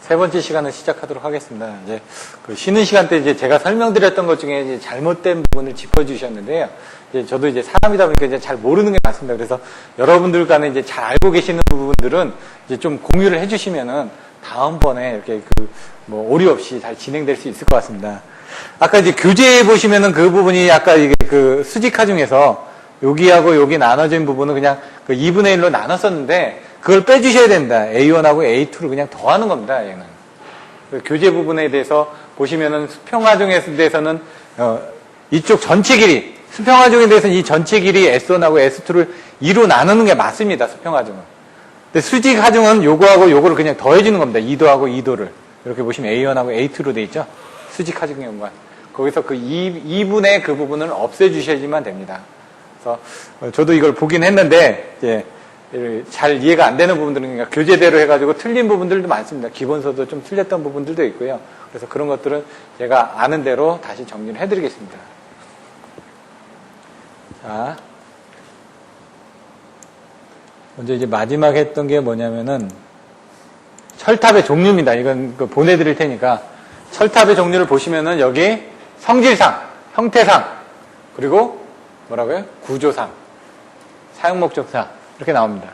세 번째 시간을 시작하도록 하겠습니다. 이제 그 쉬는 시간 때 이제 제가 설명드렸던 것 중에 이제 잘못된 부분을 짚어주셨는데요. 이제 저도 이제 사람이다 보니까 이제 잘 모르는 게 많습니다. 그래서 여러분들 간에 이제 잘 알고 계시는 부분들은 이제 좀 공유를 해주시면은 다음번에 이렇게 뭐 오류 없이 잘 진행될 수 있을 것 같습니다. 아까 이제 교재에 보시면은 그 부분이 아까 이게 그 수직화 중에서 여기하고 여기 나눠진 부분은 그냥 그 2분의 1로 나눴었는데 그걸 빼주셔야 됩니다. A1하고 A2를 그냥 더하는 겁니다. 얘는. 그 교재 부분에 대해서 보시면은 수평화종에 대해서는 이쪽 전체 길이 수평화종에 대해서는 이 전체 길이 S1하고 S2를 2로 나누는 게 맞습니다. 수평화종은. 근데 수직화종은 요거하고 요거를 그냥 더해주는 겁니다. 2도하고 2도를. 이렇게 보시면 A1하고 A2로 돼 있죠. 수직화종 경우가. 거기서 그 2분의 그 부분을 없애주셔야지만 됩니다. 그래서 저도 이걸 보긴 했는데 이제 잘 이해가 안 되는 부분들은 그러니까 교재대로 해가지고 틀린 부분들도 많습니다. 기본서도 좀 틀렸던 부분들도 있고요. 그래서 그런 것들은 제가 아는 대로 다시 정리를 해드리겠습니다. 자, 먼저 이제 마지막 했던 게 뭐냐면은 철탑의 종류입니다. 이건 보내드릴 테니까 철탑의 종류를 보시면은 여기 성질상, 형태상, 그리고 뭐라고요? 구조상, 사용목적상 이렇게 나옵니다.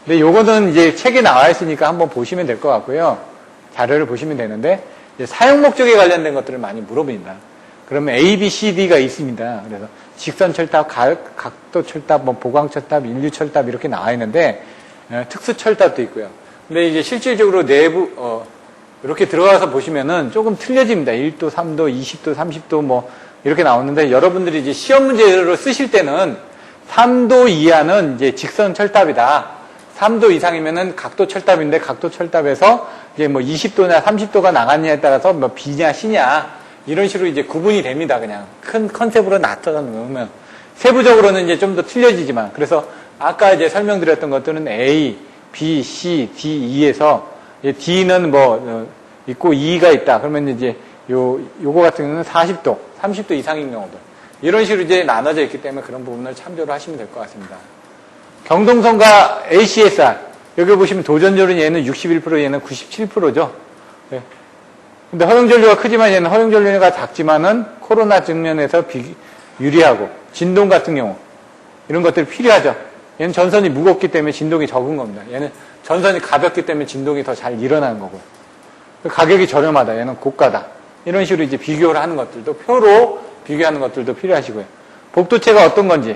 근데 요거는 이제 책에 나와 있으니까 한번 보시면 될 것 같고요. 자료를 보시면 되는데 이제 사용목적에 관련된 것들을 많이 물어봅니다. 그러면 A, B, C, D가 있습니다. 그래서 직선철탑, 각도철탑, 뭐 보강철탑, 인류철탑 이렇게 나와 있는데 특수철탑도 있고요. 근데 이제 실질적으로 내부 이렇게 들어가서 보시면은 조금 틀려집니다. 1도, 3도, 20도, 30도 뭐 이렇게 나오는데 여러분들이 이제 시험 문제로 쓰실 때는 3도 이하는 이제 직선 철탑이다. 3도 이상이면은 각도 철탑인데 각도 철탑에서 이제 뭐 20도나 30도가 나갔냐에 따라서 뭐 B냐 C냐 이런 식으로 이제 구분이 됩니다. 그냥 큰 컨셉으로 나타나 놓으면 세부적으로는 이제 좀 더 틀려지지만 그래서 아까 이제 설명드렸던 것들은 A, B, C, D, E에서 D는 뭐 있고 E가 있다. 그러면 이제 요거 같은 경우는 40도, 30도 이상인 경우들. 이런 식으로 이제 나눠져 있기 때문에 그런 부분을 참조를 하시면 될 것 같습니다. 경동선과 ACSR. 여기 보시면 도전율은 얘는 61%, 얘는 97%죠. 네. 근데 허용전류가 크지만 얘는 허용전류가 작지만은 코로나 측면에서 유리하고 진동 같은 경우 이런 것들이 필요하죠. 얘는 전선이 무겁기 때문에 진동이 적은 겁니다. 얘는 전선이 가볍기 때문에 진동이 더 잘 일어나는 거고요. 가격이 저렴하다. 얘는 고가다. 이런 식으로 이제 비교를 하는 것들도 표로 비교하는 것들도 필요하시고요. 복도체가 어떤 건지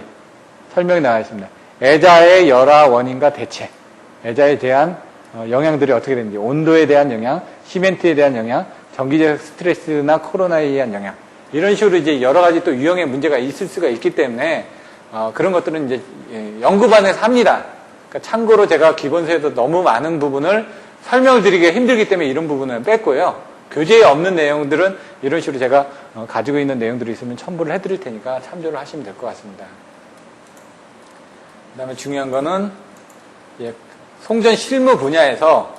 설명이 나와 있습니다. 애자의 열화 원인과 대체, 애자에 대한 영향들이 어떻게 되는지, 온도에 대한 영향, 시멘트에 대한 영향, 전기적 스트레스나 코로나에 의한 영향, 이런 식으로 이제 여러 가지 또 유형의 문제가 있을 수가 있기 때문에 그런 것들은 이제 연구반에서 합니다. 그러니까 참고로 제가 기본서에도 너무 많은 부분을 설명을 드리기가 힘들기 때문에 이런 부분은 뺐고요. 교재에 없는 내용들은 이런 식으로 제가 가지고 있는 내용들이 있으면 첨부를 해드릴 테니까 참조를 하시면 될 것 같습니다. 그 다음에 중요한 거는 송전 실무 분야에서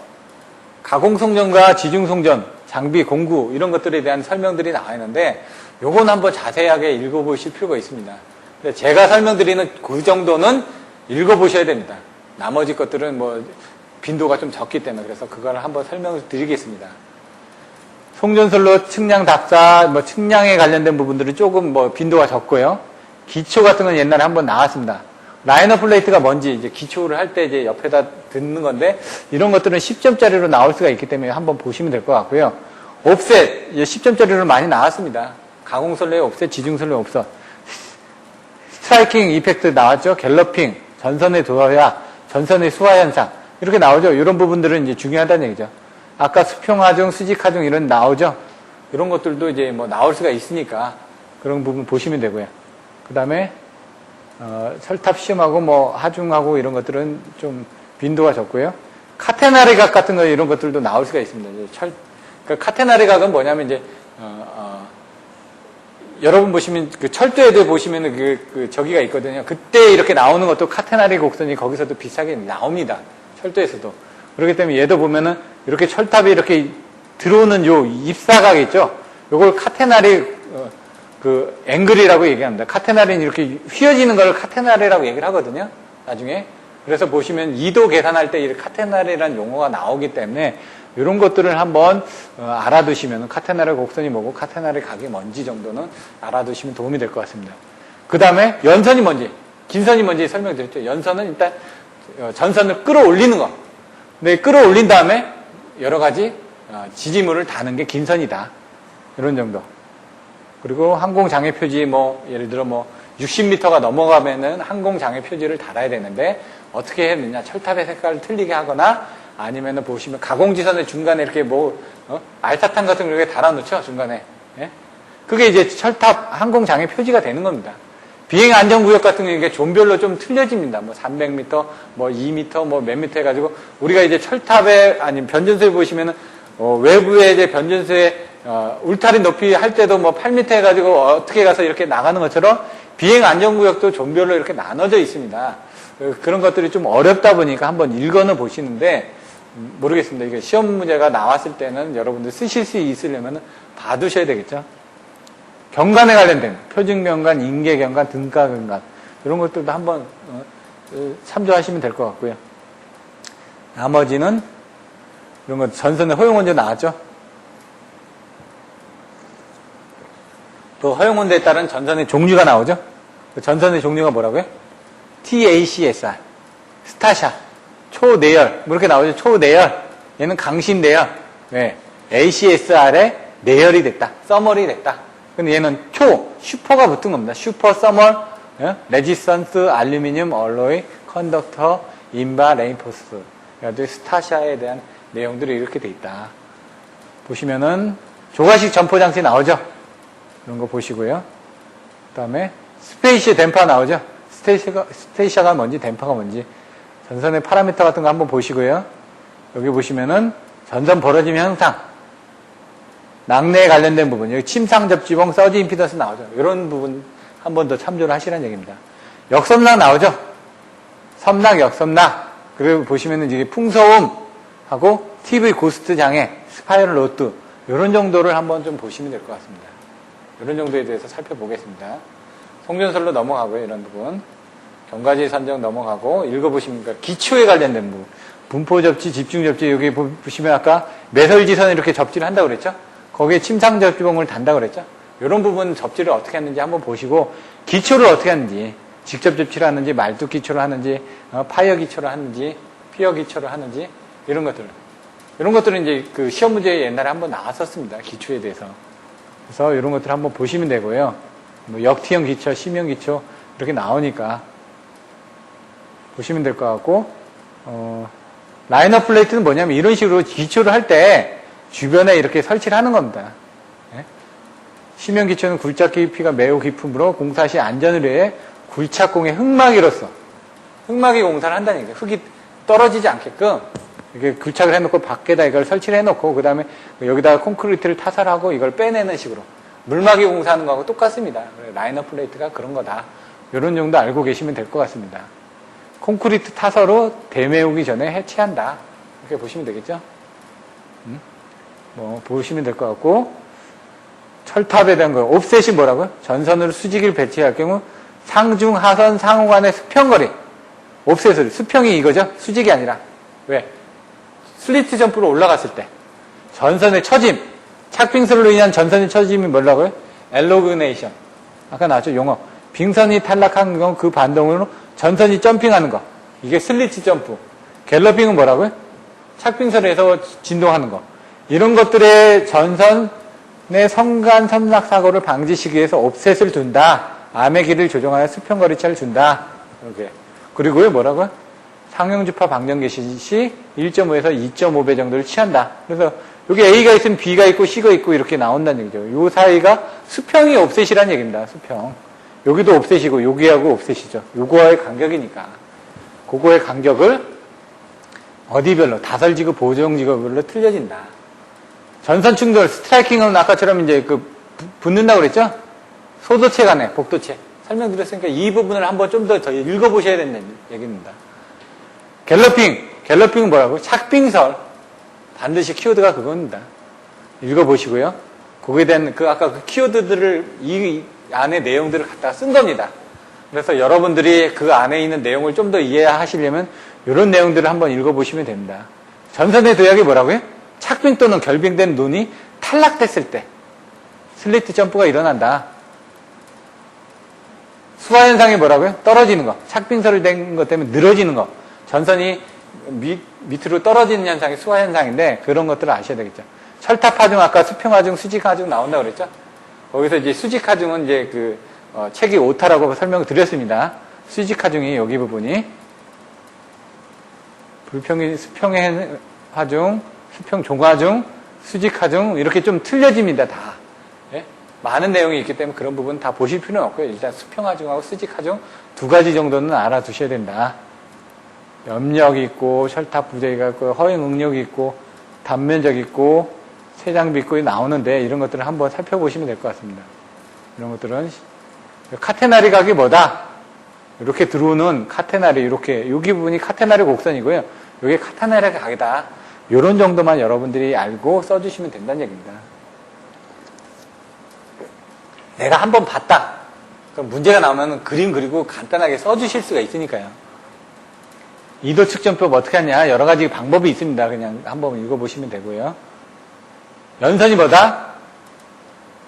가공송전과 지중송전, 장비, 공구 이런 것들에 대한 설명들이 나와 있는데 요건 한번 자세하게 읽어보실 필요가 있습니다. 근데 제가 설명드리는 그 정도는 읽어보셔야 됩니다. 나머지 것들은 뭐 빈도가 좀 적기 때문에 그래서 그걸 한번 설명을 드리겠습니다. 송전솔로 측량 답사, 뭐 측량에 관련된 부분들은 조금 뭐 빈도가 적고요. 기초 같은 건 옛날에 한번 나왔습니다. 라이너 플레이트가 뭔지 이제 기초를 할 때 이제 옆에다 듣는 건데 이런 것들은 10점짜리로 나올 수가 있기 때문에 한번 보시면 될 것 같고요. 옵셋, 10점짜리로 많이 나왔습니다. 가공솔로의 옵셋, 지중솔로의 옵셋. 스트라이킹 이펙트 나왔죠. 갤러핑, 전선의 도야, 전선의 수화 현상. 이렇게 나오죠. 이런 부분들은 이제 중요하다는 얘기죠. 아까 수평화종, 수직화종 이런 나오죠. 이런 것들도 이제 뭐 나올 수가 있으니까 그런 부분 보시면 되고요. 그 다음에 철탑 시험하고 뭐 하중하고 이런 것들은 좀 빈도가 적고요. 카테나리 각 같은 거 이런 것들도 나올 수가 있습니다. 그러니까 카테나리 각은 뭐냐면 이제 여러분 보시면 그 철도에도 보시면은 저기가 있거든요. 그때 이렇게 나오는 것도 카테나리 곡선이 거기서도 비슷하게 나옵니다. 철도에서도. 그렇기 때문에 얘도 보면은 이렇게 철탑이 이렇게 들어오는 요 입사각 있죠? 요걸 카테나리 그 앵글이라고 얘기합니다. 카테나리는 이렇게 휘어지는 걸 카테나리라고 얘기를 하거든요. 나중에. 그래서 보시면 2도 계산할 때 이 카테나리라는 용어가 나오기 때문에 이런 것들을 한번 알아두시면 카테나르 곡선이 뭐고 카테나르 각이 뭔지 정도는 알아두시면 도움이 될 것 같습니다. 그 다음에 연선이 뭔지, 긴선이 뭔지 설명드렸죠. 연선은 일단 전선을 끌어올리는 거. 근데 끌어올린 다음에 여러 가지 지지물을 다는 게 긴선이다. 이런 정도. 그리고 항공장애 표지 예를 들어 60m가 넘어가면은 항공장애 표지를 달아야 되는데 어떻게 해야 되느냐. 철탑의 색깔을 틀리게 하거나 아니면은 보시면 가공지선의 중간에 이렇게 알사탕 같은 거 이렇게 달아놓죠. 중간에. 예? 그게 이제 철탑 항공장애 표지가 되는 겁니다. 비행 안전구역 같은 경우는 존별로 좀 틀려집니다. 300m, 2m, 몇 미터 해가지고 우리가 이제 철탑에 아니면 변전소에 보시면은 외부에 이제 변전소에 울타리 높이 할 때도 8m 해가지고 어떻게 가서 이렇게 나가는 것처럼 비행 안전구역도 존별로 이렇게 나눠져 있습니다. 그런 것들이 좀 어렵다 보니까 한번 읽어는 보시는데 모르겠습니다. 이게 시험 문제가 나왔을 때는 여러분들 쓰실 수 있으려면 봐두셔야 되겠죠. 경관에 관련된 표준경관, 인계경관, 등가경관 이런 것들도 한번 참조하시면 될 것 같고요. 나머지는 이런 거 전선의 허용원조 나왔죠. 또 허용원조에 따른 전선의 종류가 나오죠. 그 전선의 종류가 뭐라고요? TACSR, 스타샤, 초내열 이렇게 나오죠. 초내열 얘는 강신내열. 네. ACSR에 내열이 됐다. 서멀이 됐다. 근데 얘는 슈퍼가 붙은 겁니다. 슈퍼, 서멀, 레지스턴스, 알루미늄, 얼로이, 컨덕터, 인바, 레인포스. 그래서 스타샤에 대한 내용들이 이렇게 돼 있다. 보시면은 조가식 점포장치 나오죠. 이런 거 보시고요. 그 다음에 스페이시 댐퍼 나오죠. 스테이샤가 뭔지 댐퍼가 뭔지 전선의 파라미터 같은 거 한번 보시고요. 여기 보시면은 전선 벌어짐 현상, 낙뢰에 관련된 부분, 여기 침상 접지봉, 서지 임피던스 나오죠. 이런 부분 한 번 더 참조를 하시라는 얘기입니다. 역섬락 나오죠. 섬락, 역섬락. 그리고 보시면은 이게 풍소음하고 TV 고스트 장애, 스파이럴 로드 이런 정도를 한번 좀 보시면 될 것 같습니다. 이런 정도에 대해서 살펴보겠습니다. 송전설로 넘어가고요. 이런 부분. 경과지 선정 넘어가고 읽어보시면 기초에 관련된 부분. 분포 접지, 집중 접지 여기 보시면 아까 매설지선 이렇게 접지를 한다고 그랬죠. 거기에 침상 접지봉을 단다고 그랬죠. 이런 부분 접지를 어떻게 하는지 한번 보시고 기초를 어떻게 하는지 직접 접지를 하는지 말뚝 기초를 하는지 파이어 기초를 하는지 피어 기초를 하는지 이런 것들은 이제 그 시험 문제에 옛날에 한번 나왔었습니다. 기초에 대해서. 그래서 이런 것들 한번 보시면 되고요. 역티형 기초, 심형 기초 이렇게 나오니까 보시면 될 것 같고 라이너 플레이트는 뭐냐면 이런 식으로 기초를 할 때 주변에 이렇게 설치를 하는 겁니다. 예? 심형 기초는 굴착 깊이가 매우 깊으므로 공사 시 안전을 위해 굴착공의 흙막이로서 흙막이 공사를 한다는 얘기죠. 흙이 떨어지지 않게끔 이렇게 굴착을 해놓고 밖에다 이걸 설치를 해놓고 그 다음에 여기다가 콘크리트를 타설하고 이걸 빼내는 식으로 물막이 공사하는 거하고 똑같습니다. 라이너 플레이트가 그런 거다. 이런 정도 알고 계시면 될 것 같습니다. 콘크리트 타설로 대매우기 전에 해체한다. 이렇게 보시면 되겠죠? 보시면 될 것 같고 철탑에 대한 거 옵셋이 뭐라고요? 전선으로 수직을 배치할 경우 상중 하선 상호 간의 수평거리 옵셋을 수평이 이거죠? 수직이 아니라 왜? 슬리트 점프로 올라갔을 때 전선의 처짐 착빙설로 인한 전선의 처짐이 뭐라고요? 엘로그네이션 아까 나왔죠? 용어 빙선이 탈락한 경우 그 반동으로 전선이 점핑하는 거 이게 슬리트 점프 갤러핑은 뭐라고요? 착빙설에서 진동하는 거 이런 것들의 전선의 성간 선락 사고를 방지시키기 위해서 옵셋을 둔다. 암의 길이를 조정하여 수평거리차를 준다. 이렇게. 그리고요, 뭐라고요? 상용주파 방정 개시 시 1.5에서 2.5배 정도를 취한다. 그래서 여기 A가 있으면 B가 있고 C가 있고 이렇게 나온다는 얘기죠. 요 사이가 수평이 옵셋이라는 얘기입니다. 수평. 여기도 옵셋이고 여기하고 옵셋이죠. 요거와의 간격이니까. 그거의 간격을 어디별로 다설지구 보정지구별로 틀려진다. 전선 충돌, 스트라이킹은 아까처럼 이제 붙는다고 그랬죠? 소도체 간에, 복도체. 설명드렸으니까 이 부분을 한번 좀 더 읽어보셔야 된다는 얘기입니다. 갤러핑은 뭐라고? 착빙설. 반드시 키워드가 그겁니다. 읽어보시고요. 거기에 대한 아까 그 키워드들을 이 안에 내용들을 갖다가 쓴 겁니다. 그래서 여러분들이 그 안에 있는 내용을 좀 더 이해하시려면 이런 내용들을 한번 읽어보시면 됩니다. 전선의 도약이 뭐라고요? 착빙 또는 결빙된 눈이 탈락됐을 때 슬리트 점프가 일어난다. 수화현상이 뭐라고요? 떨어지는 거. 착빙설을 된 것 때문에 늘어지는 거. 전선이 밑으로 떨어지는 현상이 수화현상인데 그런 것들을 아셔야 되겠죠. 철탑하중, 아까 수평하중, 수직하중 나온다고 그랬죠? 거기서 이제 수직하중은 이제 책이 오타라고 설명을 드렸습니다. 수직하중이 여기 부분이 수평의 하중, 수평 종하중, 수직하중 이렇게 좀 틀려집니다. 다. 예? 많은 내용이 있기 때문에 그런 부분 다 보실 필요는 없고요. 일단 수평하중하고 수직하중 두 가지 정도는 알아두셔야 된다. 염력 있고 철탑 부재기가 있고 허용 응력이 있고 단면적 있고 세장비 있고 나오는데 이런 것들을 한번 살펴보시면 될 것 같습니다. 이런 것들은 카테나리 각이 뭐다? 이렇게 들어오는 카테나리 이렇게 여기 부분이 카테나리 곡선이고요. 이게 카테나리 각이다. 이런 정도만 여러분들이 알고 써주시면 된다는 얘기입니다. 내가 한번 봤다. 그럼 문제가 나오면 그림 그리고 간단하게 써주실 수가 있으니까요. 이도 측정법 어떻게 하냐? 여러 가지 방법이 있습니다. 그냥 한번 읽어보시면 되고요. 연선이 뭐다?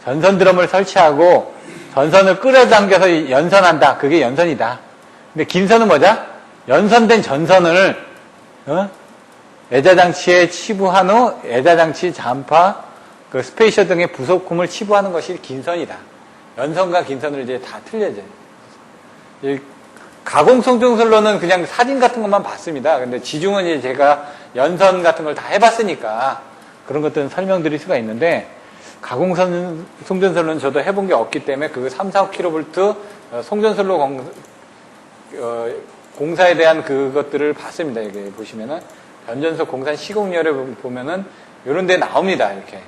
전선 드럼을 설치하고 전선을 끌어당겨서 연선한다. 그게 연선이다. 근데 긴선은 뭐죠? 연선된 전선을 애자장치에 치부한 후 애자장치 잔파, 스페이셔 등의 부속품을 치부하는 것이 긴선이다. 연선과 긴선을 이제 다 틀려져요. 가공 송전선로는 그냥 사진 같은 것만 봤습니다. 근데 지중은 이제 제가 연선 같은 걸 다 해봤으니까 그런 것들은 설명드릴 수가 있는데 가공선 송전선로는 저도 해본 게 없기 때문에 그 3, 4kV 송전선로 공사에 대한 그것들을 봤습니다. 여기 보시면은 변전소 공사 시공열에 보면은 이런 데 나옵니다. 이렇게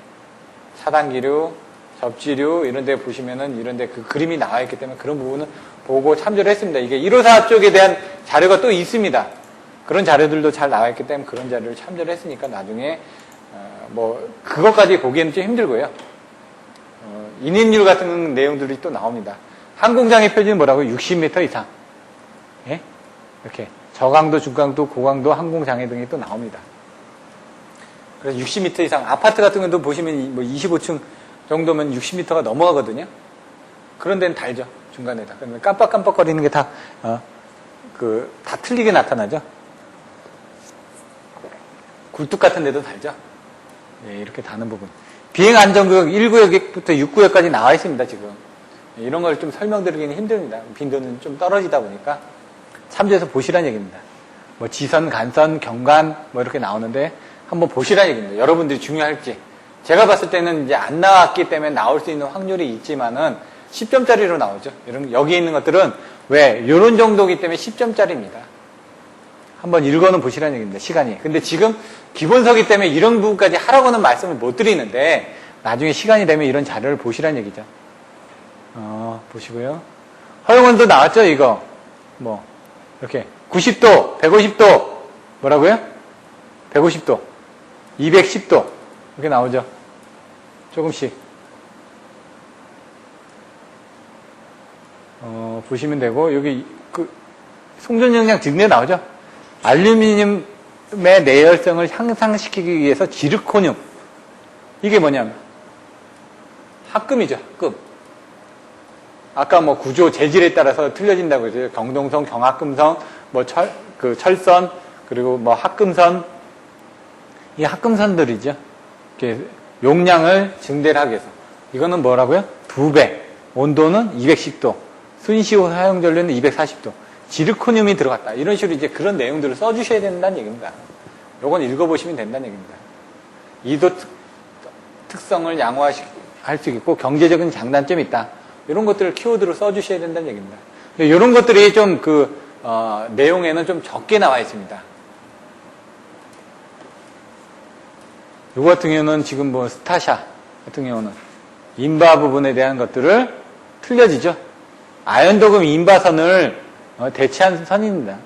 차단기류, 접지류 이런 데 보시면은 이런 데 그 그림이 나와 있기 때문에 그런 부분은 보고 참조를 했습니다. 이게 154 쪽에 대한 자료가 또 있습니다. 그런 자료들도 잘 나와 있기 때문에 그런 자료를 참조를 했으니까 나중에 그것까지 보기에는 좀 힘들고요. 인입률 같은 내용들이 또 나옵니다. 항공장의 표준이 뭐라고? 60m 이상. 예? 이렇게 저강도, 중강도, 고강도 항공장애 등이 또 나옵니다. 그래서 60m 이상 아파트 같은 것도 보시면 25층 정도면 60m가 넘어가거든요. 그런 데는 달죠. 중간에다. 그러면 깜빡깜빡거리는 게 다 틀리게 나타나죠. 굴뚝 같은 데도 달죠. 예, 이렇게 다는 부분. 비행안전구역 1구역부터 6구역까지 나와 있습니다, 지금. 예, 이런 걸 좀 설명드리기는 힘듭니다. 빈도는 좀 떨어지다 보니까 참조해서 보시라는 얘기입니다. 지선, 간선, 경관, 이렇게 나오는데 한번 보시라는 얘기입니다. 여러분들이 중요할지. 제가 봤을 때는 이제 안 나왔기 때문에 나올 수 있는 확률이 있지만은 10점짜리로 나오죠. 여기 있는 것들은 왜? 이런 정도이기 때문에 10점짜리입니다. 한번 읽어는 보시라는 얘기입니다. 시간이. 근데 지금 기본서기 때문에 이런 부분까지 하라고는 말씀을 못 드리는데 나중에 시간이 되면 이런 자료를 보시라는 얘기죠. 보시고요. 허용원도 나왔죠, 이거. 이렇게 90도, 150도 뭐라고요? 150도, 210도 이렇게 나오죠. 조금씩 보시면 되고 여기 송전 영양 증례 나오죠. 알루미늄의 내열성을 향상시키기 위해서 지르코늄 이게 뭐냐면 합금이죠. 합금. 아까 구조 재질에 따라서 틀려진다고 했죠. 경동선, 경합금선, 철선, 그리고 합금선. 이 합금선들이죠. 이렇게 용량을 증대를 하기 위해서. 이거는 뭐라고요? 2배. 온도는 210도. 순시호 사용 전류는 240도. 지르코늄이 들어갔다. 이런 식으로 이제 그런 내용들을 써주셔야 된다는 얘기입니다. 요건 읽어보시면 된다는 얘기입니다. 이도 특성을 양호할 수 있고 경제적인 장단점이 있다. 이런 것들을 키워드로 써주셔야 된다는 얘기입니다. 근데 이런 것들이 좀 내용에는 좀 적게 나와 있습니다. 요 같은 경우는 지금 스타샤 같은 경우는 인바 부분에 대한 것들을 틀려지죠. 아연도금 인바선을 대체한 선입니다.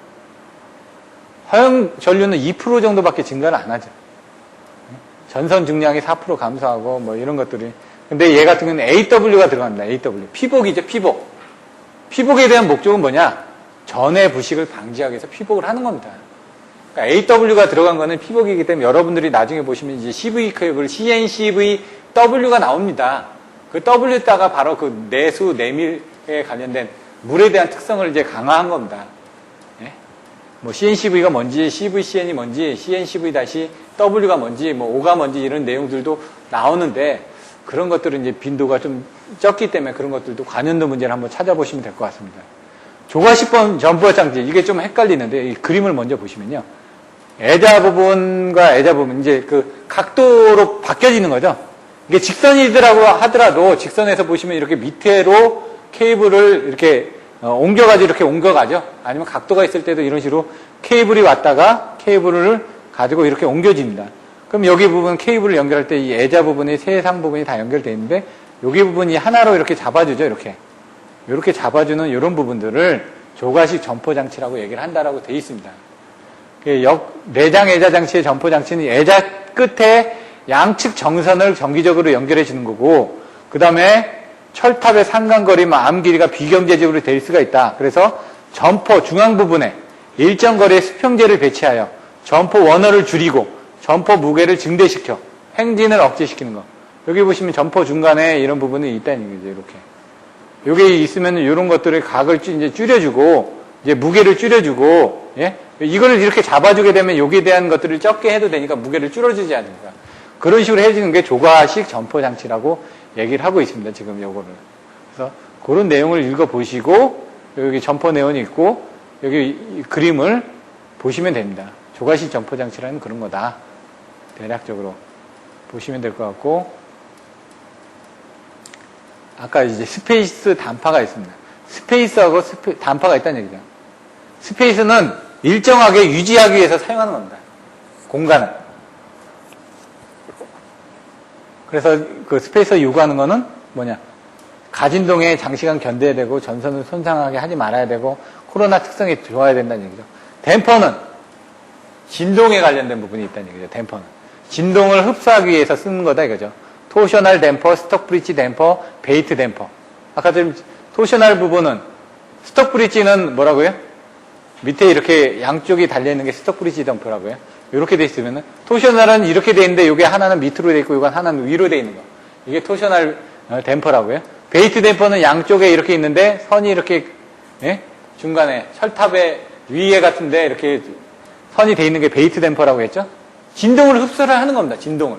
허용 전류는 2% 정도밖에 증가를 안 하죠. 전선 중량이 4% 감소하고 이런 것들이. 근데 얘 같은 경우는 AW가 들어갑니다. AW. 피복이죠, 피복. 피복에 대한 목적은 뭐냐? 전해 부식을 방지하기 위해서 피복을 하는 겁니다. 그러니까 AW가 들어간 거는 피복이기 때문에 여러분들이 나중에 보시면 이제 CV 케이블 CNCVW가 나옵니다. 그 W다가 바로 그 내수, 내밀에 관련된 물에 대한 특성을 이제 강화한 겁니다. 예? 뭐 CNCV가 뭔지, CVCN이 뭔지, CNCV-W가 뭔지, 뭐 O가 뭔지 이런 내용들도 나오는데 그런 것들은 이제 빈도가 좀 적기 때문에 그런 것들도 관연도 문제를 한번 찾아보시면 될 것 같습니다. 조가식번 점퍼 장치 이게 좀 헷갈리는데 이 그림을 먼저 보시면요. 애자 부분과 애자 부분 이제 그 각도로 바뀌어지는 거죠. 이게 직선이더라고 하더라도 직선에서 보시면 이렇게 밑으로 케이블을 이렇게 옮겨가지고 이렇게 옮겨가죠. 아니면 각도가 있을 때도 이런 식으로 케이블이 왔다가 케이블을 가지고 이렇게 옮겨집니다. 그럼 여기 부분 케이블을 연결할 때 이 애자 부분이 세상 부분이 다 연결되어 있는데 여기 부분이 하나로 이렇게 잡아주죠. 이렇게 잡아주는 이런 부분들을 조가식 점포 장치라고 얘기를 한다라고 되어 있습니다. 내장 애자 장치의 점포 장치는 애자 끝에 양측 정선을 정기적으로 연결해 주는 거고, 그 다음에 철탑의 상간거리, 암 길이가 비경제적으로 될 수가 있다. 그래서 점포 중앙 부분에 일정 거리의 수평제를 배치하여 점포 원호를 줄이고 점포 무게를 증대시켜 행진을 억제시키는 거. 여기 보시면 점포 중간에 이런 부분이 있다는 얘기죠. 이렇게. 여기 있으면 이런 것들의 각을 이제 줄여주고, 이제 무게를 줄여주고, 예? 이거를 이렇게 잡아주게 되면 여기에 대한 것들을 적게 해도 되니까 무게를 줄여주지 않습니까? 그런 식으로 해주는 게 조가식 점포 장치라고 얘기를 하고 있습니다. 지금 요거를. 그래서 그런 내용을 읽어보시고, 여기 점포 내원이 있고, 여기 이 그림을 보시면 됩니다. 조가식 점포 장치라는 그런 거다. 대략적으로 보시면 될 것 같고, 아까 이제 스페이스 단파가 있습니다. 스페이스하고 단파가 있다는 얘기죠. 스페이스는 일정하게 유지하기 위해서 사용하는 겁니다. 공간을. 그래서 그 스페이스 요구하는 거는 뭐냐. 가진동에 장시간 견뎌야 되고 전선을 손상하게 하지 말아야 되고 코로나 특성이 좋아야 된다는 얘기죠. 댐퍼는 진동에 관련된 부분이 있다는 얘기죠. 댐퍼는. 진동을 흡수하기 위해서 쓰는 거다 이거죠. 토셔널 댐퍼, 스톡 브릿지 댐퍼, 베이트 댐퍼. 아까 좀 토셔널 부분은 스톡 브릿지는 뭐라고요? 밑에 이렇게 양쪽이 달려있는 게 스톡 브릿지 댐퍼라고요. 이렇게 돼 있으면은 토셔널은 이렇게 돼 있는데 이게 하나는 밑으로 돼 있고 이건 하나는 위로 돼 있는 거. 이게 토셔널 댐퍼라고요. 베이트 댐퍼는 양쪽에 이렇게 있는데 선이 이렇게 예? 중간에 철탑의 위에 같은데 이렇게 선이 돼 있는 게 베이트 댐퍼라고 했죠. 진동을 흡수를 하는 겁니다. 진동을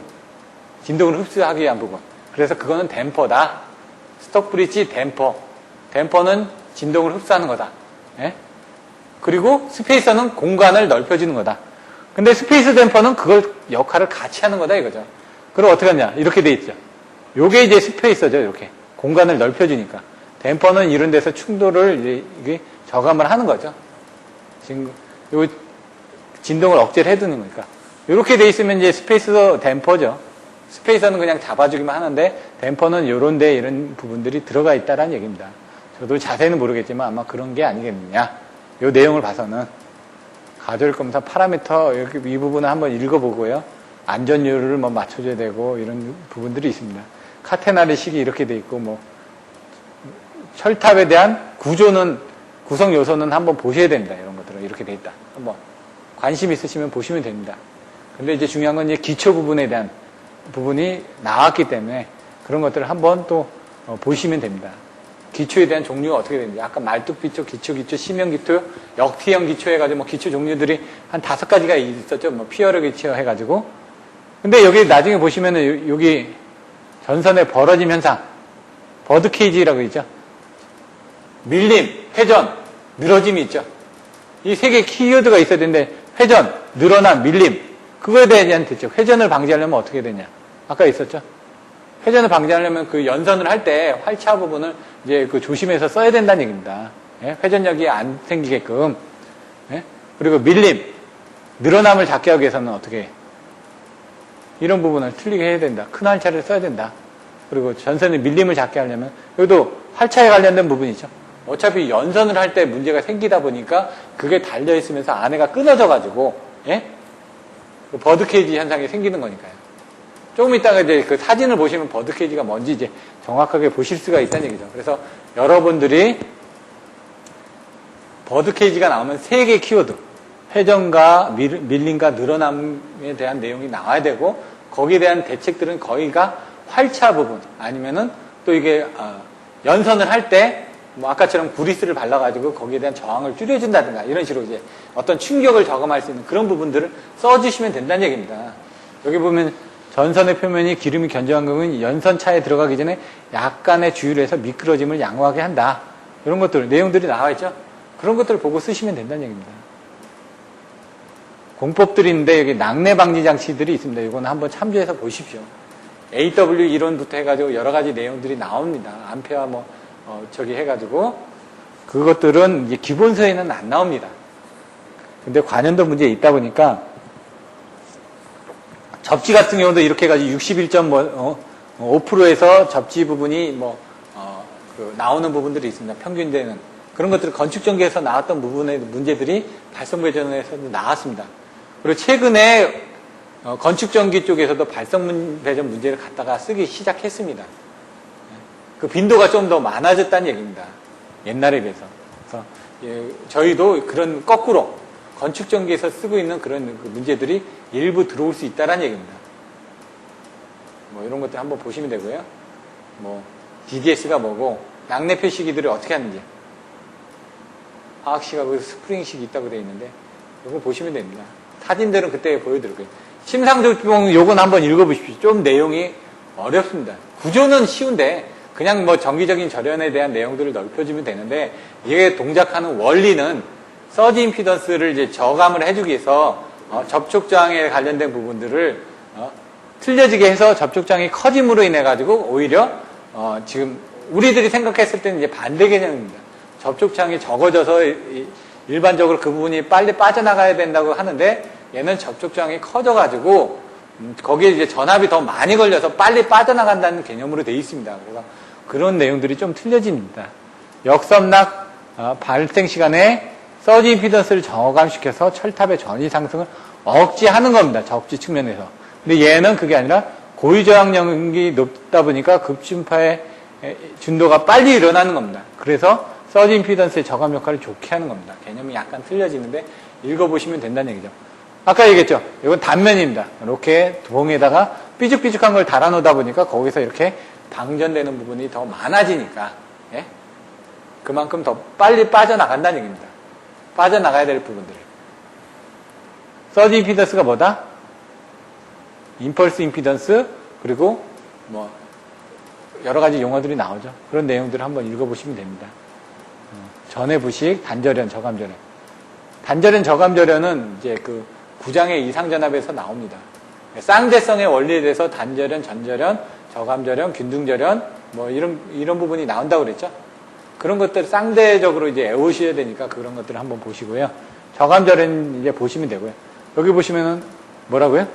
흡수하기 위한 부분. 그래서 그거는 댐퍼다. 스톡 브릿지 댐퍼. 댐퍼는 진동을 흡수하는 거다. 예? 그리고 스페이서는 공간을 넓혀주는 거다. 근데 스페이스 댐퍼는 그걸 역할을 같이 하는 거다 이거죠. 그럼 어떻게 하냐? 이렇게 돼 있죠. 요게 이제 스페이서죠. 이렇게 공간을 넓혀주니까. 댐퍼는 이런 데서 충돌을 이게 저감을 하는 거죠. 지금 요 진동을 억제를 해두는 거니까. 이렇게 돼 있으면 이제 스페이서 댐퍼죠. 스페이서는 그냥 잡아주기만 하는데 댐퍼는 요런 데 이런 부분들이 들어가 있다라는 얘기입니다. 저도 자세히는 모르겠지만 아마 그런 게 아니겠느냐. 요 내용을 봐서는 가절검사 파라미터 이렇게 이 부분을 한번 읽어보고요. 안전율을 뭐 맞춰줘야 되고 이런 부분들이 있습니다. 카테나리식이 이렇게 돼 있고 뭐 철탑에 대한 구조는 구성 요소는 한번 보셔야 됩니다. 이런 것들은 이렇게 돼 있다. 한번 관심 있으시면 보시면 됩니다. 근데 이제 중요한 건 이제 기초 부분에 대한 부분이 나왔기 때문에 그런 것들을 한번 또 보시면 됩니다. 기초에 대한 종류가 어떻게 되는지. 아까 말뚝 기초, 심형 기초, 역티형 기초 해가지고 뭐 기초 종류들이 한 5가지가 있었죠. 뭐 피어러 기초 해가지고. 근데 여기 나중에 보시면은 여기 전선의 벌어짐 현상, 버드 케이지라고 있죠. 밀림, 회전, 늘어짐이 있죠. 이 3개 키워드가 있어야 되는데 회전, 늘어남, 밀림. 그거에 대한 대죠. 회전을 방지하려면 어떻게 되냐. 아까 있었죠. 회전을 방지하려면 그 연선을 할 때 활차 부분을 이제 그 조심해서 써야 된다는 얘기입니다. 예? 회전력이 안 생기게끔. 예? 그리고 밀림, 늘어남을 잡게 하기 위해서는 어떻게 해? 이런 부분을 틀리게 해야 된다. 큰 활차를 써야 된다. 그리고 전선의 밀림을 잡게 하려면 여기도 활차에 관련된 부분이죠. 어차피 연선을 할 때 문제가 생기다 보니까 그게 달려있으면서 안에가 끊어져가지고 예? 그 버드케이지 현상이 생기는 거니까요. 조금 이따가 이제 그 사진을 보시면 버드케이지가 뭔지 이제 정확하게 보실 수가 있다는 얘기죠. 그래서 여러분들이 버드케이지가 나오면 3개 키워드. 회전과 밀림과 늘어남에 대한 내용이 나와야 되고, 거기에 대한 대책들은 거의가 활차 부분, 아니면은 또 이게, 연선을 할 때, 뭐 아까처럼 구리스를 발라가지고 거기에 대한 저항을 줄여준다든가, 이런 식으로 이제 어떤 충격을 저감할 수 있는 그런 부분들을 써주시면 된다는 얘기입니다. 여기 보면 전선의 표면이 기름이 견조한 경우는 연선차에 들어가기 전에 약간의 주의를 해서 미끄러짐을 양호하게 한다. 이런 것들, 내용들이 나와 있죠? 그런 것들을 보고 쓰시면 된다는 얘기입니다. 공법들이 있는데 여기 낙뢰 방지 장치들이 있습니다. 이거는 한번 참조해서 보십시오. AW 이론부터 해가지고 여러 가지 내용들이 나옵니다. 암페어 저기 해가지고 그것들은 이제 기본서에는 안 나옵니다. 근데 관연도 문제에 있다 보니까 접지 같은 경우도 이렇게 해가지고 61.5%에서 접지 부분이 나오는 부분들이 있습니다. 평균되는 그런 것들을 건축전기에서 나왔던 부분의 문제들이 발성배전에서도 나왔습니다. 그리고 최근에 건축전기 쪽에서도 발성배전 문제를 갖다가 쓰기 시작했습니다. 그 빈도가 좀 더 많아졌다는 얘기입니다. 옛날에 비해서. 그래서 저희도 그런 거꾸로 건축전기에서 쓰고 있는 그런 문제들이 일부 들어올 수 있다는 얘기입니다. 이런 것들 한번 보시면 되고요. DDS가 뭐고 낙뢰 표시기들을 어떻게 하는지. 화학식하고 스프링식이 있다고 되어 있는데 이거 보시면 됩니다. 사진들은 그때 보여드릴 거예요. 심상조공 요건 한번 읽어보십시오. 좀 내용이 어렵습니다. 구조는 쉬운데 그냥 정기적인 절연에 대한 내용들을 넓혀주면 되는데 이게 동작하는 원리는 서지 임피던스를 이제 저감을 해주기 위해서 접촉장에 관련된 부분들을 틀려지게 해서 접촉장이 커짐으로 인해 가지고 오히려 지금 우리들이 생각했을 때는 이제 반대 개념입니다. 접촉장이 적어져서 일반적으로 그 부분이 빨리 빠져나가야 된다고 하는데 얘는 접촉장이 커져가지고 거기에 이제 전압이 더 많이 걸려서 빨리 빠져나간다는 개념으로 되어 있습니다. 그래서 그런 내용들이 좀 틀려집니다. 역섬락 발생 시간에 서지 임피던스를 저감시켜서 철탑의 전위 상승을 억제하는 겁니다. 적지 측면에서. 근데 얘는 그게 아니라 고유저항력이 높다 보니까 급진파의 진도가 빨리 일어나는 겁니다. 그래서 서지 임피던스의 저감 역할을 좋게 하는 겁니다. 개념이 약간 틀려지는데 읽어보시면 된다는 얘기죠. 아까 얘기했죠. 이건 단면입니다. 이렇게 동에다가 삐죽삐죽한 걸 달아놓다 보니까 거기서 이렇게 방전되는 부분이 더 많아지니까 그만큼 더 빨리 빠져나간다는 얘기입니다. 빠져나가야 될 부분들. 서지 임피던스가 뭐다? 임펄스 임피던스 그리고 여러 가지 용어들이 나오죠. 그런 내용들을 한번 읽어보시면 됩니다. 전해 부식, 단절연, 저감절연. 단절연, 저감절연은 이제 그 구장의 이상전압에서 나옵니다. 쌍대성의 원리에 대해서 단절연, 전절연, 저감절연, 균등절연 이런 부분이 나온다고 그랬죠. 그런 것들 쌍대적으로 이제 외우셔야 되니까 그런 것들을 한번 보시고요. 저감절연 이제 보시면 되고요. 여기 보시면은 뭐라고요?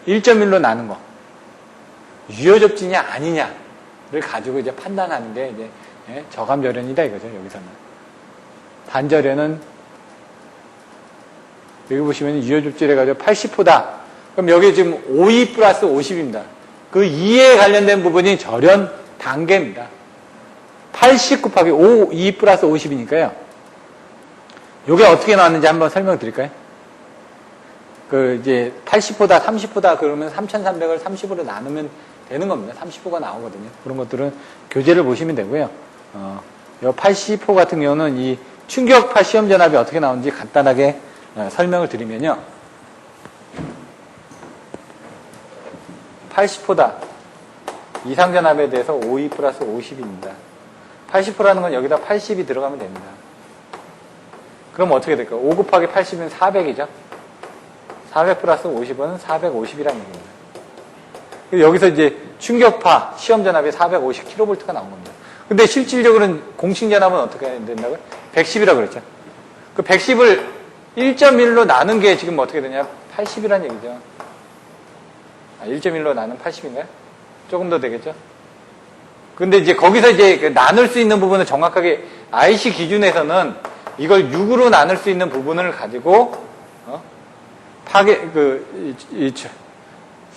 1.1로 나눈 거. 유효접지냐 아니냐를 가지고 이제 판단하는 게 이제 저감절연이다 이거죠. 여기서는. 단절연은 여기 보시면 유효접지를 해가지고 80호다. 그럼 여기 지금 5E 플러스 50입니다. 그 2에 관련된 부분이 절연 단계입니다. 80 곱하기 5, 2 플러스 50이니까요. 요게 어떻게 나왔는지 한번 설명 드릴까요? 이제 80호다, 30호다 그러면 3300을 30으로 나누면 되는 겁니다. 30호가 나오거든요. 그런 것들은 교재를 보시면 되고요. 요 80호 같은 경우는 이 충격파 시험전압이 어떻게 나오는지 간단하게 설명을 드리면요. 80호다. 이상전압에 대해서 5E 플러스 50입니다. 80호라는 건 여기다 80이 들어가면 됩니다. 그럼 어떻게 될까요? 5 곱하기 80이면 400이죠? 400 플러스 50은 450이라는 얘기입니다. 여기서 이제 충격파 시험전압이 450kV가 나온 겁니다. 근데 실질적으로는 공식전압은 어떻게 된다고요? 110이라고 그랬죠. 그 110을 1.1로 나눈 게 지금 어떻게 되냐? 80이라는 얘기죠. 1.1로 나눈 80인가요? 조금 더 되겠죠? 근데 이제 거기서 이제 나눌 수 있는 부분은 정확하게 IC 기준에서는 이걸 6으로 나눌 수 있는 부분을 가지고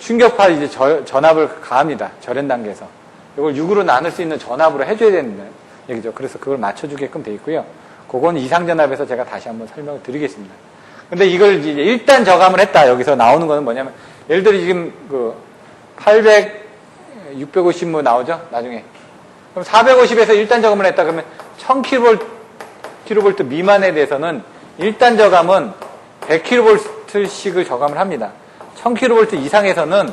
충격파 이제 전압을 가합니다. 절연 단계에서. 이걸 6으로 나눌 수 있는 전압으로 해줘야 되는 얘기죠. 그래서 그걸 맞춰주게끔 돼 있고요. 그건 이상전압에서 제가 다시 한번 설명을 드리겠습니다. 근데 이걸 이제 일단 저감을 했다. 여기서 나오는 거는 뭐냐면, 예를 들어 지금 그 800, 650 뭐 나오죠? 나중에. 그럼 450에서 일단 저감을 했다. 그러면 1000kV 미만에 대해서는 일단 저감은 100kV씩을 저감을 합니다. 1000kV 이상에서는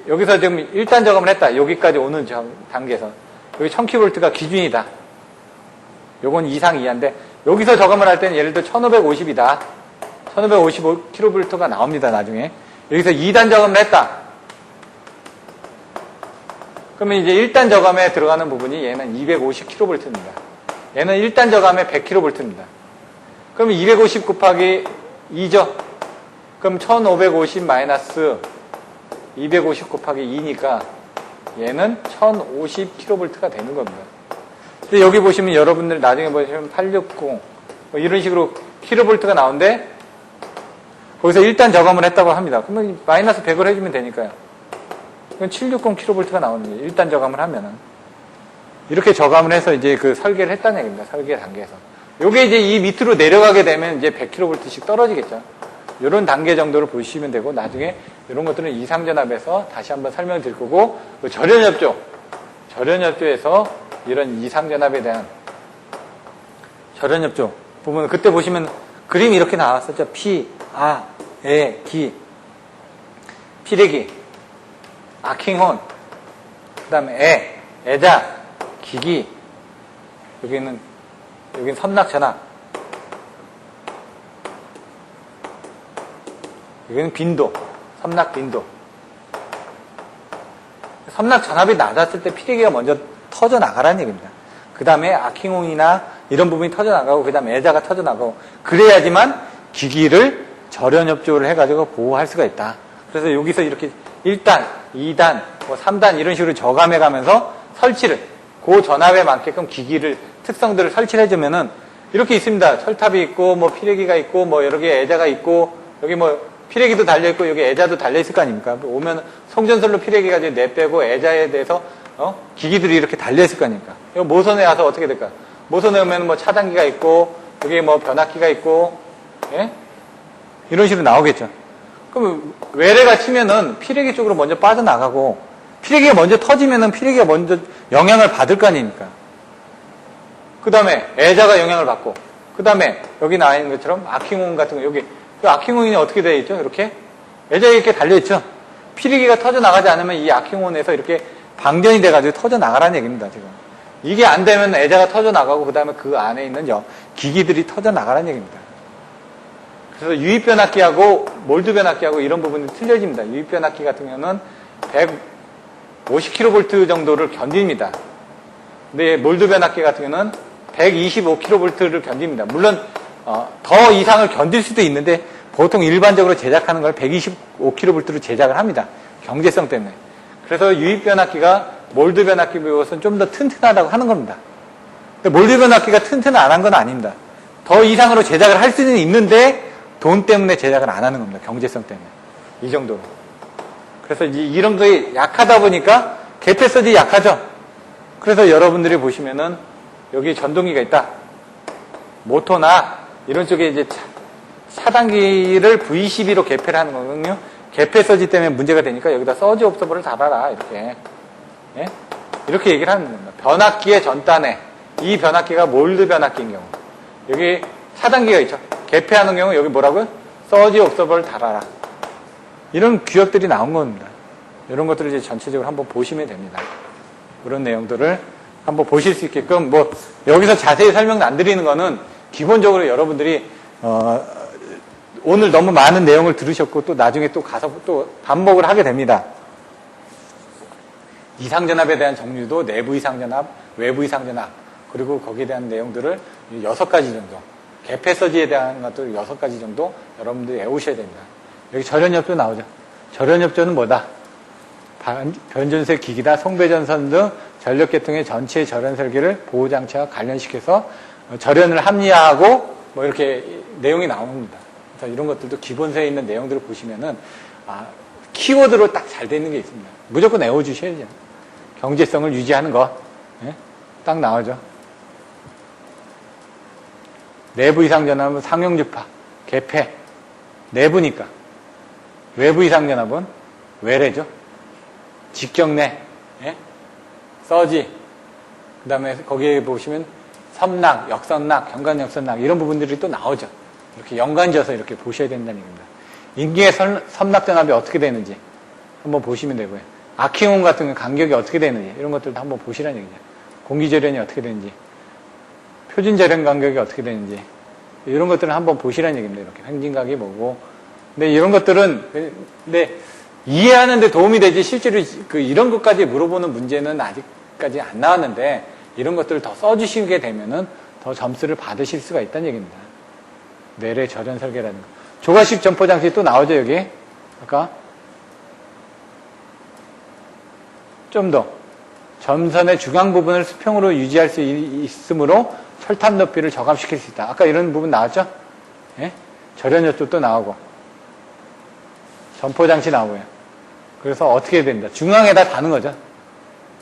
여기서 지금 일단 저감을 했다. 여기까지 오는 단계에서. 여기 1000kV가 기준이다. 요건 이상 이하인데, 여기서 저감을 할 때는 예를 들어 1550이다. 1555kV가 나옵니다, 나중에. 여기서 2단 저감을 했다. 그러면 이제 1단 저감에 들어가는 부분이 얘는 250kV입니다. 얘는 1단 저감에 100kV입니다. 그러면 250 곱하기 2죠? 그럼 1550 마이너스 250 곱하기 2니까 얘는 1050kV가 되는 겁니다. 근데 여기 보시면 여러분들 나중에 보시면 860 뭐 이런 식으로 kV가 나오는데 거기서 일단 저감을 했다고 합니다. 그러면 마이너스 100을 해주면 되니까요. 그럼 760kV가 나오는 거예요. 일단 저감을 하면은. 이렇게 저감을 해서 이제 그 설계를 했다는 얘기입니다. 설계 단계에서. 요게 이제 이 밑으로 내려가게 되면 이제 100kV씩 떨어지겠죠. 이런 단계 정도를 보시면 되고, 나중에 이런 것들은 이상전압에서 다시 한번 설명을 드릴 거고, 그 절연협조에서 이런 이상전압에 대한 절연협조 부분, 그때 보시면 그림이 이렇게 나왔었죠. 피, 아, 에, 기, 피레기, 아킹혼, 그 다음에 애자, 기기, 여기는 섬낙전압, 여기는 빈도, 섬낙빈도. 섬낙전압이 낮았을 때 피레기가 먼저 터져나가라는 얘기입니다. 그 다음에 아킹혼이나 이런 부분이 터져나가고, 그 다음에 애자가 터져나가고, 그래야지만 기기를 절연협조를 해가지고 보호할 수가 있다. 그래서 여기서 이렇게 1단, 2단, 뭐 3단 이런 식으로 저감해가면서 설치를, 그 전압에 맞게끔 기기를, 특성들을 설치를 해주면은 이렇게 있습니다. 철탑이 있고, 뭐 피레기가 있고, 뭐 여러 개의 애자가 있고, 여기 뭐 피레기도 달려있고, 여기 애자도 달려있을 거 아닙니까? 오면 송전선로 피레기가 이제 내빼고 애자에 대해서, 기기들이 이렇게 달려있을 거 아닙니까? 이 모선에 와서 어떻게 될까? 모선에 오면 뭐 차단기가 있고, 여기 뭐 변압기가 있고, 예? 이런 식으로 나오겠죠. 그럼 외래가 치면은 피레기 쪽으로 먼저 빠져나가고, 피레기가 먼저 터지면은 피레기가 먼저 영향을 받을 거 아닙니까? 그 다음에 애자가 영향을 받고, 그 다음에 여기 나와 있는 것처럼 아킹혼 같은 거, 여기 아킹혼이 어떻게 되어 있죠? 이렇게 애자에 이렇게 달려있죠. 피레기가 터져나가지 않으면 이 아킹혼에서 이렇게 방전이 돼가지고 터져나가라는 얘기입니다, 지금. 이게 안 되면 애자가 터져나가고, 그 다음에 그 안에 있는 기기들이 터져나가라는 얘기입니다. 그래서 유입변압기하고 몰드변압기하고 이런 부분이 틀려집니다. 유입변압기 같은 경우는 150kV 정도를 견딥니다. 근데 몰드변압기 같은 경우는 125kV를 견딥니다. 물론 더 이상을 견딜 수도 있는데 보통 일반적으로 제작하는 걸 125kV로 제작을 합니다. 경제성 때문에. 그래서 유입변압기가 몰드변압기에 비해서는 좀 더 튼튼하다고 하는 겁니다. 근데 몰드변압기가 튼튼 안 한 건 아닙니다. 더 이상으로 제작을 할 수는 있는데 돈 때문에 제작을 안 하는 겁니다. 경제성 때문에. 이 정도로. 그래서 이런 거에 약하다 보니까 개폐서지 약하죠. 그래서 여러분들이 보시면은 여기 전동기가 있다. 모터나 이런 쪽에 이제 차단기를 V12로 개폐를 하는 거거든요. 개폐서지 때문에 문제가 되니까 여기다 서지 옵서버를 달아라. 이렇게. 예? 이렇게 얘기를 하는 겁니다. 변압기의 전단에 이 변압기가 몰드 변압기인 경우. 여기 차단기가 있죠. 개폐하는 경우 여기 뭐라고요? 서지 옵서버를 달아라. 이런 규격들이 나온 겁니다. 이런 것들을 이제 전체적으로 한번 보시면 됩니다. 그런 내용들을 한번 보실 수 있게끔, 뭐, 여기서 자세히 설명 안 드리는 거는 기본적으로 여러분들이, 오늘 너무 많은 내용을 들으셨고, 또 나중에 또 가서 또 반복을 하게 됩니다. 이상전압에 대한 종류도 내부 이상전압, 외부 이상전압, 그리고 거기에 대한 내용들을 6가지 정도, 개폐서지에 대한 것들 6가지 정도 여러분들이 외우셔야 됩니다. 여기 절연협조 나오죠. 절연협조는 뭐다? 변전세 기기다, 송배전선 등 전력계통의 전체 절연 설계를 보호장치와 관련시켜서 절연을 합리화하고 뭐 이렇게 내용이 나옵니다. 그래서 이런 것들도 기본서에 있는 내용들을 보시면은 키워드로 딱 잘 되어 있는 게 있습니다. 무조건 외워주셔야죠. 경제성을 유지하는 거. 예? 딱 나오죠. 내부 이상전압은 상용주파, 개폐, 내부니까. 외부 이상전압은 외래죠. 직경내, 예? 서지. 그 다음에 거기에 보시면 섬낙, 역섬낙, 경관역섬낙 이런 부분들이 또 나오죠. 이렇게 연관지어서 이렇게 보셔야 된다는 얘기입니다. 인기의 섬낙전압이 어떻게 되는지 한번 보시면 되고요. 아킹온 같은 간격이 어떻게 되는지 이런 것들도 한번 보시라는 얘기죠. 공기절연이 어떻게 되는지, 표준절연 간격이 어떻게 되는지 이런 것들은 한번 보시라는 얘기입니다. 이렇게 횡진각이 뭐고. 근데 이런 것들은 근데 이해하는 데 도움이 되지 실제로 이런 것까지 물어보는 문제는 아직까지 안 나왔는데 이런 것들을 더 써주시게 되면은 더 점수를 받으실 수가 있다는 얘기입니다. 내래 절연 설계라는 거. 조가식 점포 장치 또 나오죠, 여기. 아까. 좀 더. 점선의 중앙 부분을 수평으로 유지할 수 있으므로 철탑 높이를 저감시킬 수 있다. 아까 이런 부분 나왔죠? 예? 절연 요쪽도 나오고. 점포 장치 나오고요. 그래서 어떻게 된다. 중앙에다 다는 거죠.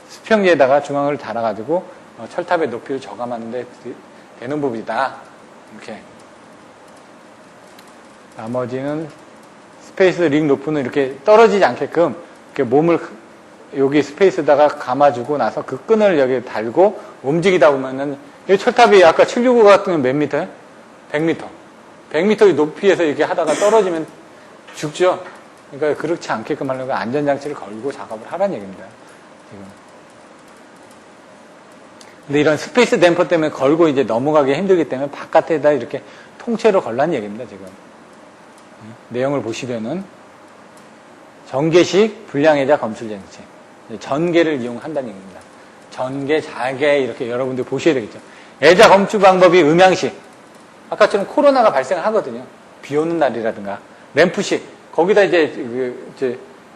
수평지에다가 중앙을 달아가지고 철탑의 높이를 저감하는 데 되는 부분이다. 이렇게. 나머지는 스페이스 링 높이는 이렇게 떨어지지 않게끔 이렇게 몸을 여기 스페이스에다가 감아주고 나서 그 끈을 여기 달고 움직이다 보면은 이 철탑이 아까 765 같은 건 몇 미터예요? 100m. 100m 높이에서 이렇게 하다가 떨어지면 죽죠. 그러니까 그렇지 않게끔 하려고 안전장치를 걸고 작업을 하라는 얘기입니다. 지금. 근데 이런 스페이스 댐퍼 때문에 걸고 이제 넘어가기 힘들기 때문에 바깥에다 이렇게 통째로 걸라는 얘기입니다, 지금. 내용을 보시면은 전개식 불량해자 검출장치. 전개를 이용한다는 얘기입니다. 전개, 자개 이렇게 여러분들 보셔야 되겠죠. 애자 검출 방법이 음향식. 아까처럼 코로나가 발생하거든요. 비 오는 날이라든가. 램프식. 거기다 이제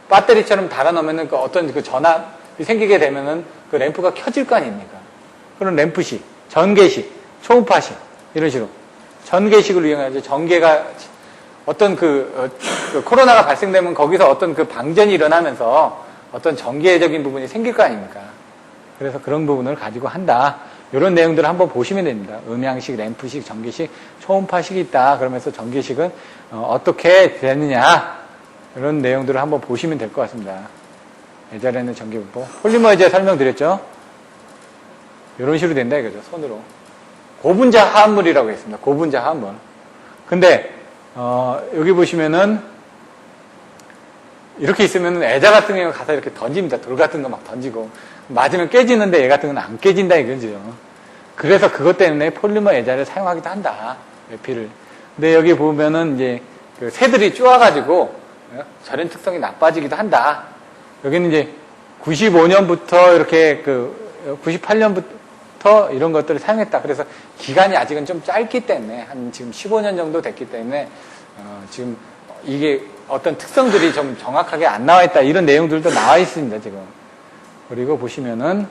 배터리처럼 달아놓으면은 어떤 그 전압이 생기게 되면은 그 램프가 켜질 거 아닙니까? 그런 램프식, 전개식, 초음파식 이런 식으로 전개식을 이용해야지. 전개가 어떤 코로나가 발생되면 거기서 어떤 그 방전이 일어나면서 어떤 전개적인 부분이 생길 거 아닙니까? 그래서 그런 부분을 가지고 한다. 이런 내용들을 한번 보시면 됩니다. 음향식, 램프식, 전개식, 초음파식이 있다. 그러면서 전개식은 어떻게 되느냐. 이런 내용들을 한번 보시면 될 것 같습니다. 예전에는 전개분법. 폴리머 이제 설명드렸죠? 이런 식으로 된다 이거죠. 손으로. 고분자 화합물이라고 했습니다. 고분자 화합물. 근데 여기 보시면은 이렇게 있으면은 애자 같은 경우 가서 이렇게 던집니다. 돌 같은 거 막 던지고 맞으면 깨지는데 얘 같은 건 안 깨진다 이거죠. 그래서 그것 때문에 폴리머 애자를 사용하기도 한다. 외피를. 근데 여기 보면은 이제 그 새들이 쪼아가지고 절연 특성이 나빠지기도 한다. 여기는 이제 95년부터 이렇게 98년부터 이런 것들을 사용했다. 그래서 기간이 아직은 좀 짧기 때문에 한 지금 15년 정도 됐기 때문에 지금 이게 어떤 특성들이 좀 정확하게 안 나와 있다. 이런 내용들도 나와 있습니다, 지금. 그리고 보시면은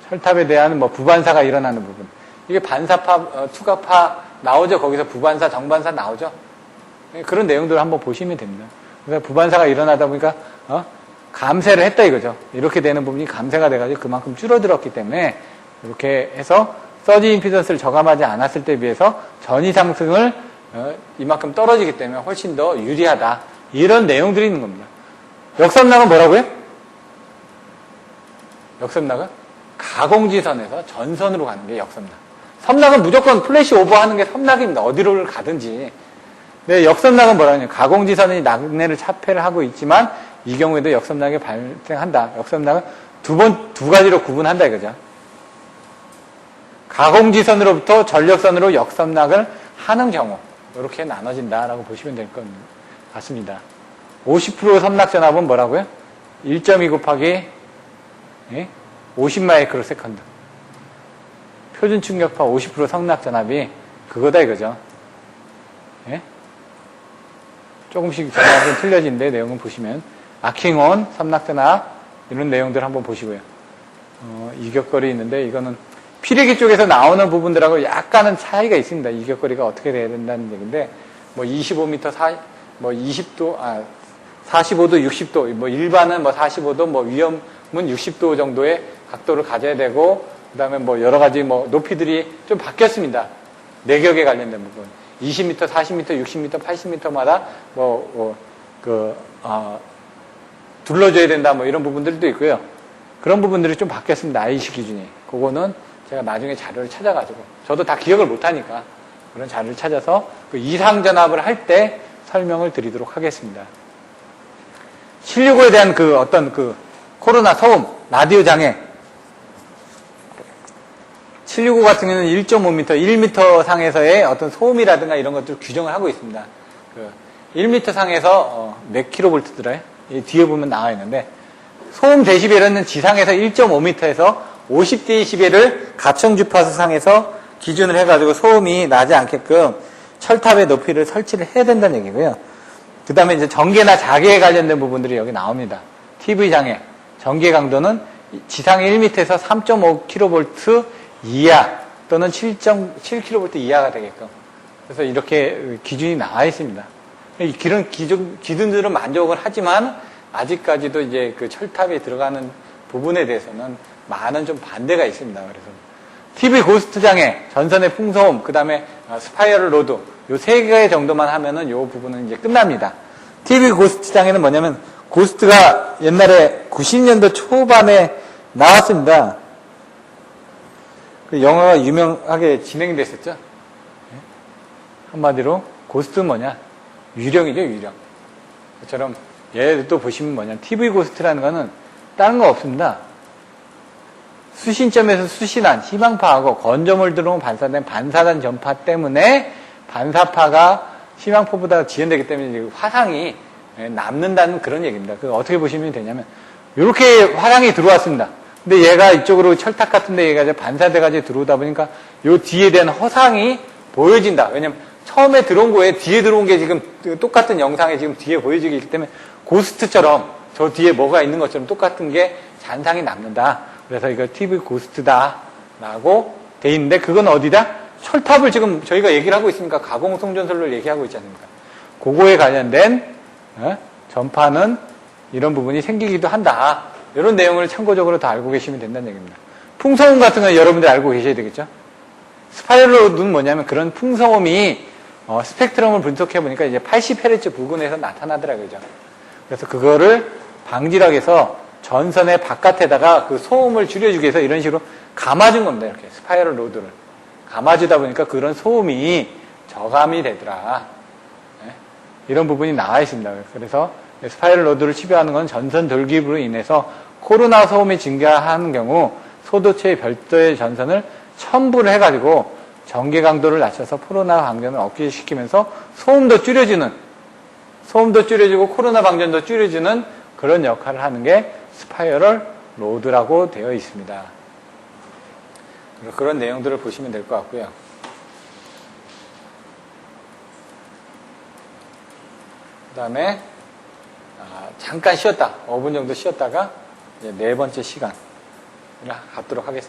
철탑에 대한 뭐 부반사가 일어나는 부분. 이게 반사파, 투과파 나오죠. 거기서 부반사, 정반사 나오죠. 그런 내용들을 한번 보시면 됩니다. 그래서 부반사가 일어나다 보니까 감쇄를 했다 이거죠. 이렇게 되는 부분이 감쇄가 돼가지고 그만큼 줄어들었기 때문에 이렇게 해서 서지 임피던스를 저감하지 않았을 때 비해서 전위 상승을 이만큼 떨어지기 때문에 훨씬 더 유리하다. 이런 내용들이 있는 겁니다. 역섬낙은 뭐라고요? 역섬낙은 가공지선에서 전선으로 가는 게 역섬낙. 섬낙은 무조건 플래시 오버하는 게 섬낙입니다. 어디로 가든지. 네, 역섬낙은 뭐라냐? 가공지선이 낙내를 차폐를 하고 있지만 이 경우에도 역섬낙이 발생한다. 역섬낙은 두 가지로 구분한다 이거죠. 가공지선으로부터 전력선으로 역섬낙을 하는 경우 이렇게 나눠진다라고 보시면 될 것 같습니다. 50% 섬낙전압은 뭐라고요? 1.2 곱하기 50 마이크로 세컨드. 표준 충격파 50% 섬낙전압이 그거다 이거죠. 예? 조금씩 전압은 틀려진데 내용은 보시면 아킹온, 섬낙전압 이런 내용들 한번 보시고요. 이격거리 있는데 이거는 피레기 쪽에서 나오는 부분들하고 약간은 차이가 있습니다. 이격거리가 어떻게 돼야 된다는 얘기인데, 뭐 25m, 20도, 45도, 60도, 뭐 일반은 뭐 45도, 뭐 위험은 60도 정도의 각도를 가져야 되고, 그 다음에 뭐 여러 가지 뭐 높이들이 좀 바뀌었습니다. 내격에 관련된 부분. 20m, 40m, 60m, 80m마다 둘러줘야 된다 뭐 이런 부분들도 있고요. 그런 부분들이 좀 바뀌었습니다. IEC 기준이. 그거는 제가 나중에 자료를 찾아가지고 저도 다 기억을 못하니까 그런 자료를 찾아서 그 이상전압을 할 때 설명을 드리도록 하겠습니다. 765에 대한 그 어떤 그 코로나 소음, 라디오 장애 765 같은 경우는 1.5m, 1m 상에서의 어떤 소음이라든가 이런 것들을 규정을 하고 있습니다. 그 1m 상에서 몇 킬로볼트더라요? 뒤에 보면 나와 있는데 소음 데시벨은 지상에서 1.5m에서 50데시벨을 가청 주파수 상에서 기준을 해가지고 소음이 나지 않게끔 철탑의 높이를 설치를 해야 된다는 얘기고요. 그 다음에 이제 전개나 자개에 관련된 부분들이 여기 나옵니다. TV 장애, 전개 강도는 지상 1m에서 3.5kV 이하 또는 7.7kV 이하가 되게끔. 그래서 이렇게 기준이 나와 있습니다. 이런 기준들은 만족을 하지만 아직까지도 이제 그 철탑에 들어가는 부분에 대해서는 많은 좀 반대가 있습니다. 그래서 TV 고스트 장애, 전선의 풍소음, 그 다음에 스파이럴 로드, 요 3개 정도만 하면은 요 부분은 이제 끝납니다. TV 고스트 장애는 뭐냐면, 고스트가 옛날에 90년도 초반에 나왔습니다. 그 영화가 유명하게 진행됐었죠. 한마디로, 고스트는 뭐냐? 유령이죠, 유령. 그처럼, 얘도 또 보시면 뭐냐. TV 고스트라는 거는 다른 거 없습니다. 수신점에서 수신한 희망파하고 건조물 들어오면 반사된 반사단 전파 때문에 반사파가 희망포보다 지연되기 때문에 화상이 남는다는 그런 얘기입니다. 그 어떻게 보시면 되냐면 이렇게 화상이 들어왔습니다. 근데 얘가 이쪽으로 철탑 같은데 얘가 반사돼가지고 들어오다 보니까 요 뒤에 대한 허상이 보여진다. 왜냐면 처음에 들어온 거에 뒤에 들어온 게 지금 똑같은 영상에 지금 뒤에 보여지기 때문에 고스트처럼 저 뒤에 뭐가 있는 것처럼 똑같은 게 잔상이 남는다. 그래서 이거 TV 고스트다라고 돼 있는데 그건 어디다? 철탑을 지금 저희가 얘기를 하고 있으니까 가공송전선을 얘기하고 있지 않습니까? 그거에 관련된 전파는 이런 부분이 생기기도 한다. 이런 내용을 참고적으로 다 알고 계시면 된다는 얘기입니다. 풍소음 같은 건 여러분들이 알고 계셔야 되겠죠? 스파이럴로드는 뭐냐면 그런 풍소음이 스펙트럼을 분석해 보니까 이제 80Hz 부근에서 나타나더라고요. 그래서 그거를 방지하기 위해서 전선의 바깥에다가 그 소음을 줄여주기 위해서 이런 식으로 감아준 겁니다. 이렇게 스파이럴 로드를 감아주다 보니까 그런 소음이 저감이 되더라. 네? 이런 부분이 나와 있습니다. 그래서 스파이럴 로드를 치료하는 건 전선 돌기부로 인해서 코로나 소음이 증가하는 경우 소도체의 별도의 전선을 첨부를 해가지고 전개 강도를 낮춰서 코로나 방전을 억제시키면서 소음도 줄여주고 코로나 방전도 줄여주는 그런 역할을 하는 게 스파이럴 로드라고 되어 있습니다. 그런 내용들을 보시면 될 것 같고요. 그 다음에 잠깐 쉬었다. 5분 정도 쉬었다가 이제 4번째 시간 갖도록 하겠습니다.